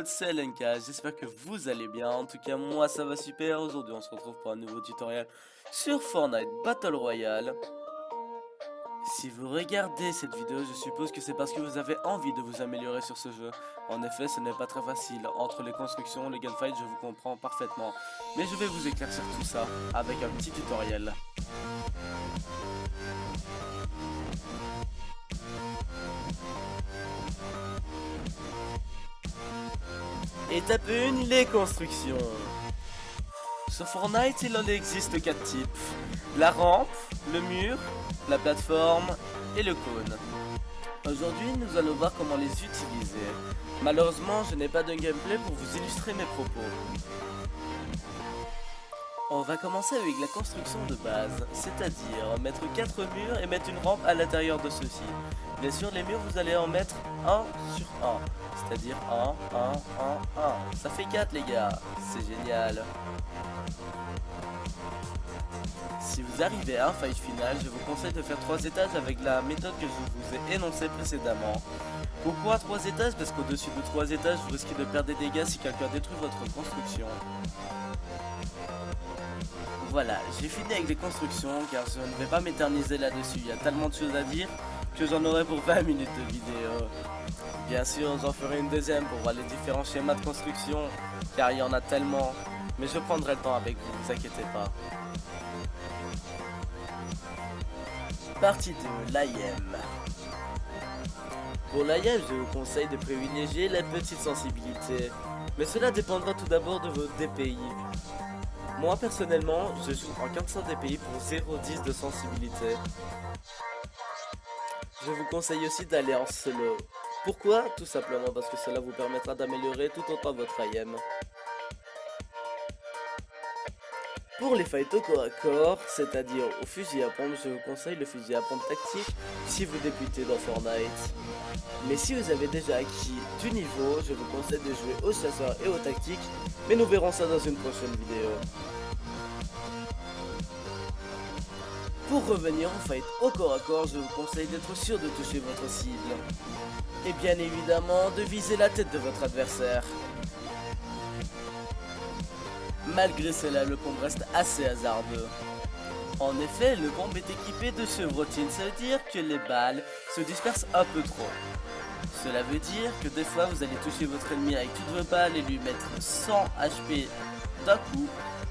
c'est LNK, j'espère que vous allez bien, en tout cas moi ça va super. Aujourd'hui on se retrouve pour un nouveau tutoriel sur Fortnite Battle Royale. Si vous regardez cette vidéo, je suppose que c'est parce que vous avez envie de vous améliorer sur ce jeu. En effet, ce n'est pas très facile, entre les constructions, les gunfights, je vous comprends parfaitement. Mais je vais vous éclaircir tout ça avec un petit tutoriel. Étape 1, les constructions. Sur Fortnite, il en existe 4 types. La rampe, le mur, la plateforme et le cône. Aujourd'hui, nous allons voir comment les utiliser. Malheureusement, je n'ai pas de gameplay pour vous illustrer mes propos. On va commencer avec la construction de base, c'est-à-dire mettre 4 murs et mettre une rampe à l'intérieur de ceux-ci. Bien sûr, les murs, vous allez en mettre 1 sur 1, c'est-à-dire 1, 1, 1, 1. Ça fait 4 les gars, c'est génial. Si vous arrivez à un fight final, je vous conseille de faire 3 étages avec la méthode que je vous ai énoncée précédemment. Pourquoi 3 étages? Parce qu'au-dessus de 3 étages, vous risquez de perdre des dégâts si quelqu'un détruit votre construction. Voilà, j'ai fini avec les constructions car je ne vais pas m'éterniser là-dessus, il y a tellement de choses à dire que j'en aurai pour 20 minutes de vidéo. Bien sûr, j'en ferai une deuxième pour voir les différents schémas de construction car il y en a tellement, mais je prendrai le temps avec vous, ne vous inquiétez pas. Partie 2, l'IM. Pour l'IM, je vous conseille de privilégier la petite sensibilité, mais cela dépendra tout d'abord de votre DPI. Moi personnellement, je joue en 400 DPI pour 0,10 de sensibilité. Je vous conseille aussi d'aller en solo. Pourquoi? Tout simplement parce que cela vous permettra d'améliorer tout autant votre IM. Pour les fights au corps à corps, c'est-à-dire au fusil à pompe, je vous conseille le fusil à pompe tactique si vous débutez dans Fortnite. Mais si vous avez déjà acquis du niveau, je vous conseille de jouer au chasseur et au tactique, mais nous verrons ça dans une prochaine vidéo. Pour revenir au fight au corps à corps, je vous conseille d'être sûr de toucher votre cible. Et bien évidemment, de viser la tête de votre adversaire. Malgré cela, le combo reste assez hasardeux. En effet, le combo est équipé de chevrotines, ça veut dire que les balles se dispersent un peu trop. Cela veut dire que des fois vous allez toucher votre ennemi avec toutes vos balles et lui mettre 100 HP d'un coup,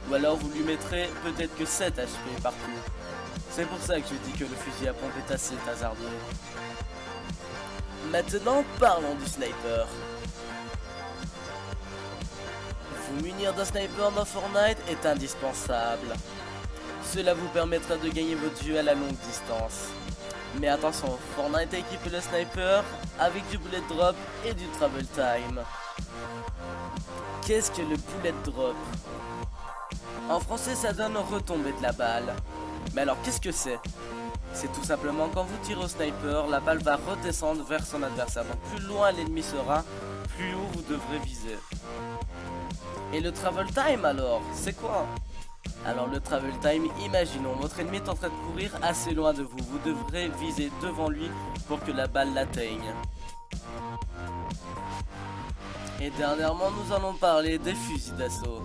ou alors vous lui mettrez peut-être que 7 HP par coup. C'est pour ça que je dis que le fusil à pompe est assez hasardeux. Maintenant, parlons du sniper. Vous munir d'un sniper dans Fortnite est indispensable. Cela vous permettra de gagner votre jeu à la longue distance. Mais attention, Fortnite a équipé le sniper avec du bullet drop et du travel time. Qu'est-ce que le bullet drop? En français, ça donne retombée de la balle. Mais alors, qu'est-ce que c'est? C'est tout simplement quand vous tirez au sniper, la balle va redescendre vers son adversaire. Donc plus loin l'ennemi sera, plus haut vous devrez viser. Et le travel time alors, c'est quoi? Alors le travel time, imaginons, votre ennemi est en train de courir assez loin de vous. Vous devrez viser devant lui pour que la balle l'atteigne. Et dernièrement, nous allons parler des fusils d'assaut.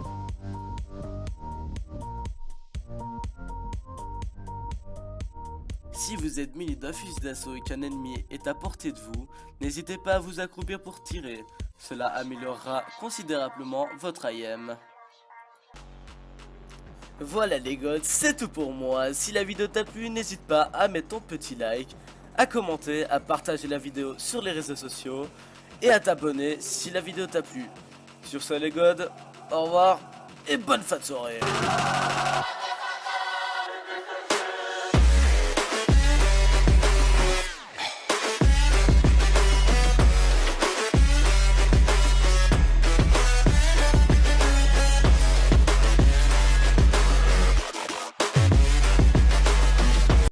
Si vous êtes muni d'un fusil d'assaut et qu'un ennemi est à portée de vous, n'hésitez pas à vous accroupir pour tirer. Cela améliorera considérablement votre IM. Voilà les gods, c'est tout pour moi. Si la vidéo t'a plu, n'hésite pas à mettre ton petit like, à commenter, à partager la vidéo sur les réseaux sociaux et à t'abonner si la vidéo t'a plu. Sur ce les gods, au revoir et bonne fin de soirée.